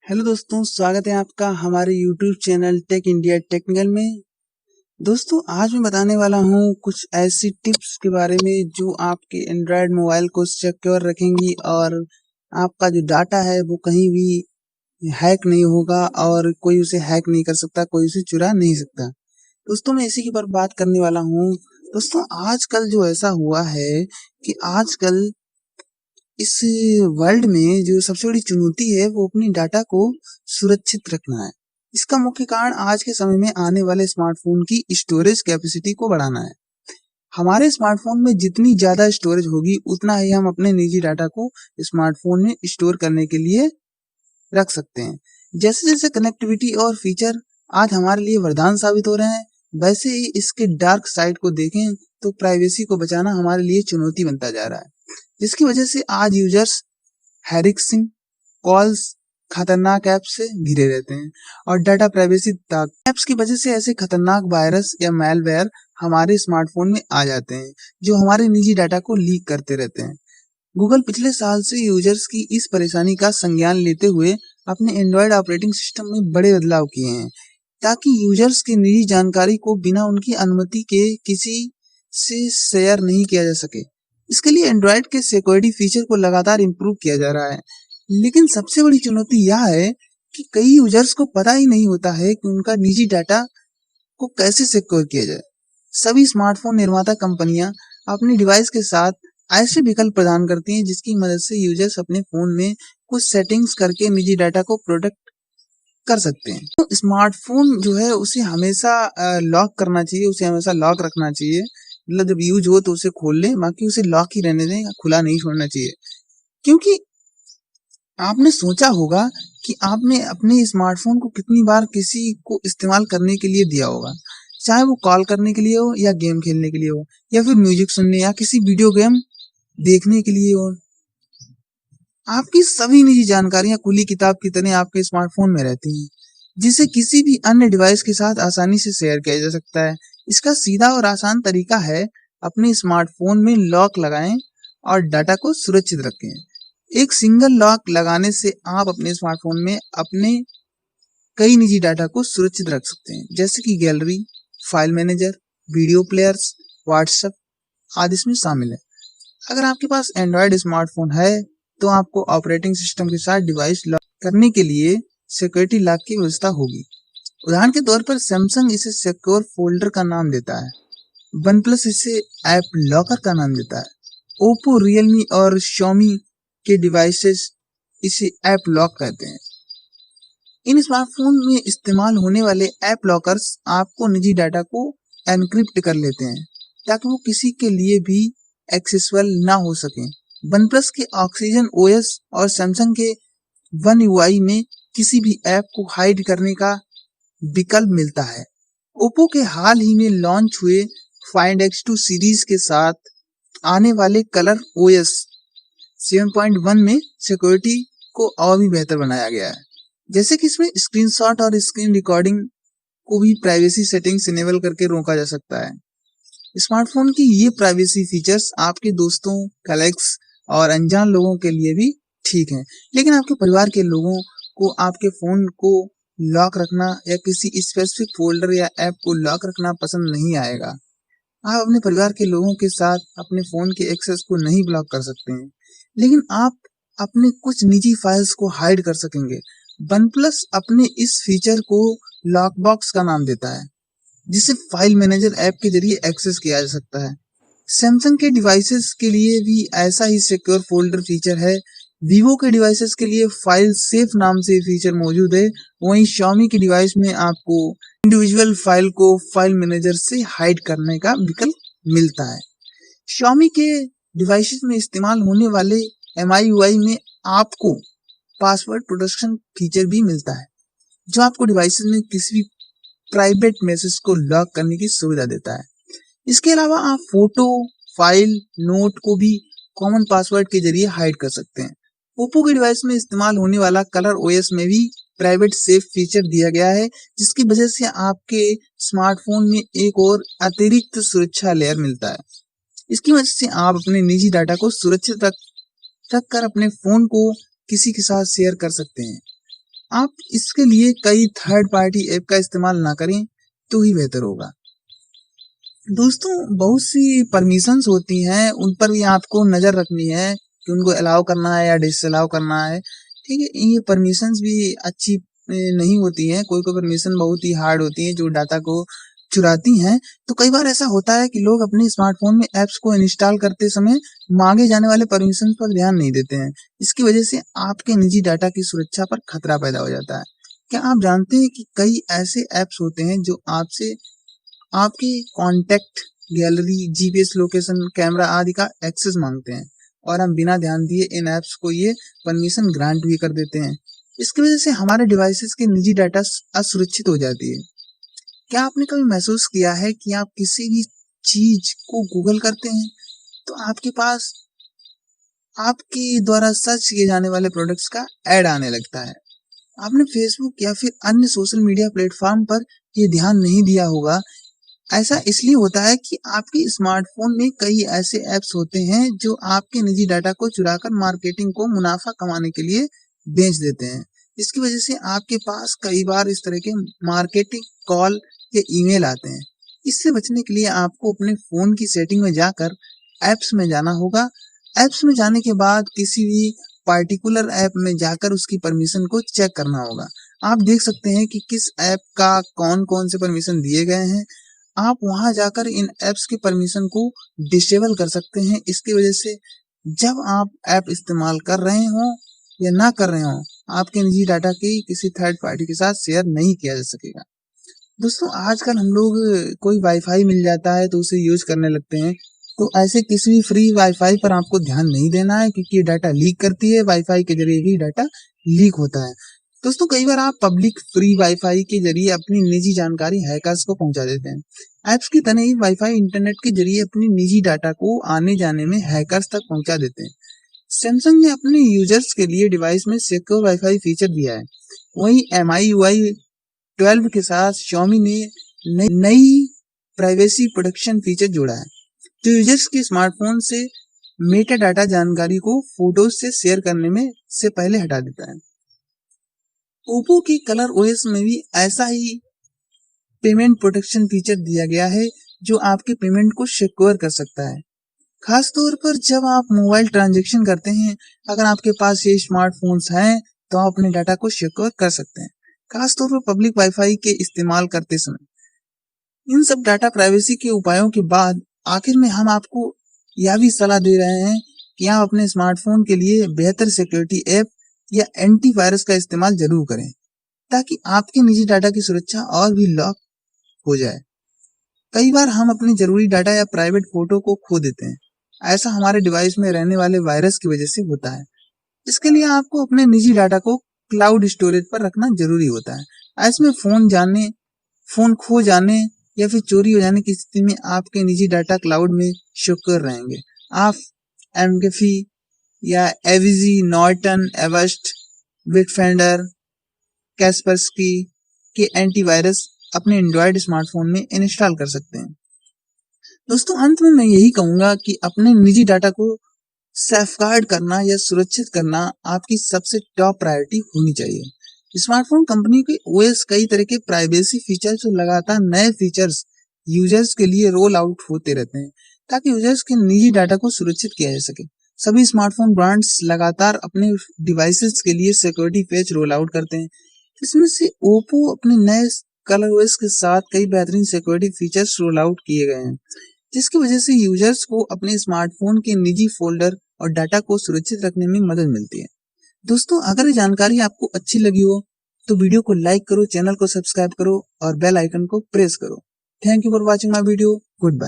Hello दोस्तों, स्वागत है आपका हमारे YouTube channel Tech India Technical में। दोस्तों, आज मैं बताने वाला हूँ कुछ ऐसी टिप्स के बारे में जो आपके एंड्रॉयड मोबाइल को सिक्योर रखेंगी और आपका जो डाटा है वो कहीं भी हैक नहीं होगा और कोई उसे हैक नहीं कर सकता, कोई उसे चुरा नहीं सकता। दोस्तों, मैं इसी के ऊपर बात करने वाला हूँ। दोस्तों, आजकल जो ऐसा हुआ है कि आजकल इस वर्ल्ड में जो सबसे बड़ी चुनौती है वो अपनी डाटा को सुरक्षित रखना है। इसका मुख्य कारण आज के समय में आने वाले स्मार्टफोन की स्टोरेज कैपेसिटी को बढ़ाना है। हमारे स्मार्टफोन में जितनी ज्यादा स्टोरेज होगी उतना ही हम अपने निजी डाटा को स्मार्टफोन में स्टोर करने के लिए रख सकते हैं। जैसे जैसे कनेक्टिविटी और फीचर आज हमारे लिए वरदान साबित हो रहे हैं, वैसे ही इसके डार्क साइड को देखें तो प्राइवेसी को बचाना हमारे लिए चुनौती बनता जा रहा है, जिसकी वजह से आज यूजर्स हैरिक्सिंग कॉल्स, खतरनाक ऐप से घिरे रहते हैं और डाटा प्राइवेसी ऐप्स की वजह से ऐसे खतरनाक वायरस या मैलवेयर हमारे स्मार्टफोन में आ जाते हैं जो हमारे निजी डाटा को लीक करते रहते हैं। गूगल पिछले साल से यूजर्स की इस परेशानी का संज्ञान लेते हुए अपने एंड्रॉयड ऑपरेटिंग सिस्टम में बड़े बदलाव किए हैं ताकि यूजर्स की निजी जानकारी को बिना उनकी अनुमति के किसी से शेयर नहीं किया जा सके। इसके लिए एंड्रॉयड के सिक्योरिटी फीचर को लगातार इम्प्रूव किया जा रहा है, लेकिन सबसे बड़ी चुनौती यह है कि कई यूजर्स को पता ही नहीं होता है कि उनका निजी डाटा को कैसे सिक्योर किया जाए। सभी स्मार्टफोन निर्माता कंपनियां अपनी डिवाइस के साथ ऐसे विकल्प प्रदान करती हैं जिसकी मदद से यूजर्स अपने फोन में कुछ सेटिंग्स करके निजी डाटा को प्रोटेक्ट कर सकते हैं। तो स्मार्टफोन जो है उसे हमेशा लॉक करना चाहिए, उसे हमेशा लॉक रखना चाहिए। मतलब जब यूज हो तो उसे खोल लें, बाकी उसे लॉक ही रहने दें, खुला नहीं छोड़ना चाहिए। क्योंकि आपने सोचा होगा कि आपने अपने स्मार्टफोन को कितनी बार किसी को इस्तेमाल करने के लिए दिया होगा, चाहे वो कॉल करने के लिए हो या गेम खेलने के लिए हो या फिर म्यूजिक सुनने या किसी वीडियो गेम देखने के लिए हो। आपकी सभी निजी जानकारियां खुली किताब की तरह आपके स्मार्टफोन में रहती हैं, जिसे किसी भी अन्य डिवाइस के साथ आसानी से शेयर किया जा सकता है। इसका सीधा और आसान तरीका है अपने स्मार्टफोन में लॉक लगाएं और डाटा को सुरक्षित रखें। एक सिंगल लॉक लगाने से आप अपने स्मार्टफोन में अपने कई निजी डाटा को सुरक्षित रख सकते हैं, जैसे कि gallery, file manager, video players, WhatsApp आदि इसमें शामिल है। अगर आपके पास एंड्रॉयड स्मार्टफोन है तो आपको ऑपरेटिंग सिस्टम के साथ डिवाइस लॉक करने के लिए सिक्योरिटी लॉक की व्यवस्था होगी। उदाहरण के तौर पर सैमसंग इसे सिक्योर फोल्डर का नाम देता है, वन प्लस इसे ऐप लॉकर का नाम देता है, ओप्पो, रियलमी और Xiaomi के डिवाइसेस इसे ऐप लॉक कहते हैं। इन स्मार्टफोन में इस्तेमाल होने वाले ऐप लॉकर्स आपको निजी डाटा को एनक्रिप्ट कर लेते हैं ताकि वो किसी के लिए भी एक्सेसिबल ना हो सके। OnePlus के ऑक्सीजन OS और सैमसंग के वन UI में किसी भी ऐप को हाइड करने का विकल्प मिलता है। ओप्पो के हाल ही में लॉन्च हुए Find X2 सीरीज के साथ आने वाले कलर OS 7.1 में सिक्योरिटी को और भी बेहतर बनाया गया है, जैसे कि इसमें स्क्रीनशॉट और स्क्रीन रिकॉर्डिंग को भी प्राइवेसी सेटिंग्स इनेबल करके रोका जा सकता है। स्मार्टफोन की ये प्राइवेसी फीचर्स आपके दोस्तों, कलीग्स और अनजान लोगों के लिए भी ठीक हैं, लेकिन आपके परिवार के लोगों को आपके फोन को लॉक रखना या किसी स्पेसिफिक फोल्डर या ऐप को लॉक रखना पसंद नहीं आएगा। आप अपने परिवार के लोगों के साथ अपने फोन के एक्सेस को नहीं ब्लॉक कर सकते हैं, लेकिन आप अपने कुछ निजी फाइल्स को हाइड कर सकेंगे। OnePlus अपने इस फीचर को लॉकबॉक्स का नाम देता है, जिसे फाइल मैनेजर ऐप के जरिए एक्सेस किया जा सकता है। सैमसंग के डिवाइसेस के लिए भी ऐसा ही सिक्योर फोल्डर फीचर है। वीवो के डिवाइसेस के लिए फाइल सेफ नाम से फीचर मौजूद है। वहीं Xiaomi के डिवाइस में आपको इंडिविजुअल फाइल को फाइल मैनेजर से हाइड करने का विकल्प मिलता है। Xiaomi के डिवाइसेस में इस्तेमाल होने वाले MIUI में आपको पासवर्ड प्रोटेक्शन फीचर भी मिलता है, जो आपको डिवाइसेस में किसी भी प्राइवेट मैसेज को लॉक करने की सुविधा देता है। इसके अलावा आप फोटो, फाइल, नोट को भी कॉमन पासवर्ड के जरिए हाइड कर सकते हैं। ओप्पो के डिवाइस में इस्तेमाल होने वाला कलर OS में भी प्राइवेट सेफ फीचर दिया गया है, जिसकी वजह से आपके स्मार्टफोन में एक और अतिरिक्त सुरक्षा लेयर मिलता है। इसकी वजह से आप अपने निजी डाटा को सुरक्षित रख कर अपने फोन को किसी के साथ शेयर कर सकते हैं। आप इसके लिए कई थर्ड पार्टी ऐप का इस्तेमाल ना करें तो ही बेहतर होगा। दोस्तों, बहुत सी परमिशंस होती हैं, उन पर भी आपको नज़र रखनी है कि उनको अलाउ करना है या डिसअलाउ करना है। ठीक है, ये परमिशंस भी अच्छी नहीं होती हैं। कोई-कोई परमिशन बहुत ही हार्ड होती हैं जो डाटा को चुराती हैं। तो कई बार ऐसा होता है कि लोग अपने स्मार्टफ़ोन में ऐप्स को इंस्टॉल करते समय मांगे जाने वाले परमिशंस पर ध्यान नहीं देते हैं। इसकी वजह से आपके निजी डाटा की सुरक्षा पर खतरा पैदा हो जाता है। क्या आप जानते हैं कि कई ऐसे ऐप्स होते हैं जो आपसे आपके contact, gallery, GPS location, camera आदि का एक्सेस मांगते हैं और हम बिना ध्यान दिए इन ऐप्स को ये परमिशन ग्रांट भी कर देते हैं। इसकी वजह से हमारे डिवाइसेस के निजी डाटा असुरक्षित हो जाती है। क्या आपने कभी महसूस किया है कि आप किसी भी चीज को गूगल करते हैं तो आपके पास आपके द्वारा सर्च किए जाने वाले प्रोडक्ट्स का ऐड आने लगता है? आपने फेसबुक या फिर अन्य सोशल मीडिया प्लेटफॉर्म पर ये ध्यान नहीं दिया होगा। ऐसा इसलिए होता है कि आपके स्मार्टफोन में कई ऐसे ऐप्स होते हैं जो आपके निजी डाटा को चुराकर मार्केटिंग को मुनाफा कमाने के लिए बेच देते हैं। इसकी वजह से आपके पास कई बार इस तरह के मार्केटिंग कॉल या ईमेल आते हैं। इससे बचने के लिए आपको अपने फ़ोन की सेटिंग में जाकर ऐप्स में जाना होगा। ऐप्स में जाने के बाद किसी भी पार्टिकुलर ऐप में जाकर उसकी परमिशन को चेक करना होगा। आप देख सकते हैं कि किस ऐप का कौन-कौन से परमिशन दिए गए हैं। आप वहां जाकर इन ऐप्स की परमिशन को डिसेबल कर सकते हैं। इसकी वजह से जब आप ऐप इस्तेमाल कर रहे हो या ना कर रहे हो, आपके निजी डाटा की किसी थर्ड पार्टी के साथ शेयर नहीं किया जा सकेगा। दोस्तों, आजकल हम लोग कोई वाईफाई मिल जाता है तो उसे यूज करने लगते हैं। तो ऐसे किसी भी फ्री वाईफाई पर आपको ध्यान नहीं देना है क्योंकि ये डाटा लीक करती है। वाईफाई के जरिए ही डाटा लीक होता है। दोस्तों, कई बार आप पब्लिक फ्री वाईफाई के जरिए अपनी निजी जानकारी हैकर्स को पहुंचा देते हैं। ऐप्स की तरह ही वाईफाई इंटरनेट के जरिए अपनी निजी डाटा को आने जाने में हैकर्स तक पहुंचा देते हैं। सैमसंग ने अपने यूजर्स के लिए डिवाइस में सिक्योर वाईफाई फीचर दिया है। वहीं MIUI 12 के साथ Xiaomi ने नई प्राइवेसी प्रोटेक्शन फीचर जोड़ा है जो यूजर्स के स्मार्टफोन से मेटा डाटा जानकारी को फोटोज से शेयर करने में से पहले हटा देता है। ओप्पो के कलर ओएस में भी ऐसा ही पेमेंट प्रोटेक्शन फीचर दिया गया है जो आपके पेमेंट को सिक्योर कर सकता है। खास तौर पर जब आप मोबाइल ट्रांजैक्शन करते हैं, अगर आपके पास ये स्मार्टफोन्स हैं तो आप अपने डाटा को सिक्योर कर सकते हैं, खास तौर पर पब्लिक वाईफाई के इस्तेमाल करते समय। इन सब डाटा प्राइवेसी के उपायों के बाद आखिर में हम आपको यह भी सलाह दे रहे हैं कि आप अपने स्मार्टफोन के लिए बेहतर सिक्योरिटी ऐप या एंटीवायरस का इस्तेमाल जरूर करें ताकि आपके निजी डाटा की सुरक्षा और भी लॉक हो जाए। कई बार हम अपनी जरूरी डाटा या प्राइवेट फोटो को खो देते हैं। ऐसा हमारे डिवाइस में रहने वाले वायरस की वजह से होता है। इसके लिए आपको अपने निजी डाटा को क्लाउड स्टोरेज पर रखना जरूरी होता है। ऐसे में फोन खो जाने या फिर चोरी हो जाने की स्थिति में आपके निजी डाटा क्लाउड में सिक्योर रहेंगे। आप McAfee या एविजी, नॉर्टन, एवस्ट, बिटफेंडर, कैस्परस्की के एंटीवायरस अपने एंड्रॉयड स्मार्टफोन में इंस्टॉल कर सकते हैं। दोस्तों, अंत में मैं यही कहूंगा कि अपने निजी डाटा को सेफगार्ड करना या सुरक्षित करना आपकी सबसे टॉप प्रायोरिटी होनी चाहिए। स्मार्टफोन कंपनी के ओएस कई तरह के प्राइवेसी फीचर्स और लगातार नए फीचर्स यूजर्स के लिए रोल आउट होते रहते हैं ताकि यूजर्स के निजी डाटा को सुरक्षित किया जा सके। सभी स्मार्टफोन ब्रांड्स लगातार अपने डिवाइसेस के लिए सिक्योरिटी पैच रोल आउट करते हैं। इसमें से ओप्पो अपने नए कलर ओएस के साथ कई बेहतरीन सिक्योरिटी फीचर्स रोल आउट किए गए हैं जिसकी वजह से यूजर्स को अपने स्मार्टफोन के निजी फोल्डर और डाटा को सुरक्षित रखने में मदद मिलती है। दोस्तों, अगर ये जानकारी आपको अच्छी लगी हो तो वीडियो को लाइक करो, चैनल को सब्सक्राइब करो और बेल आइकन को प्रेस करो। Thank you for watching my video. Good bye.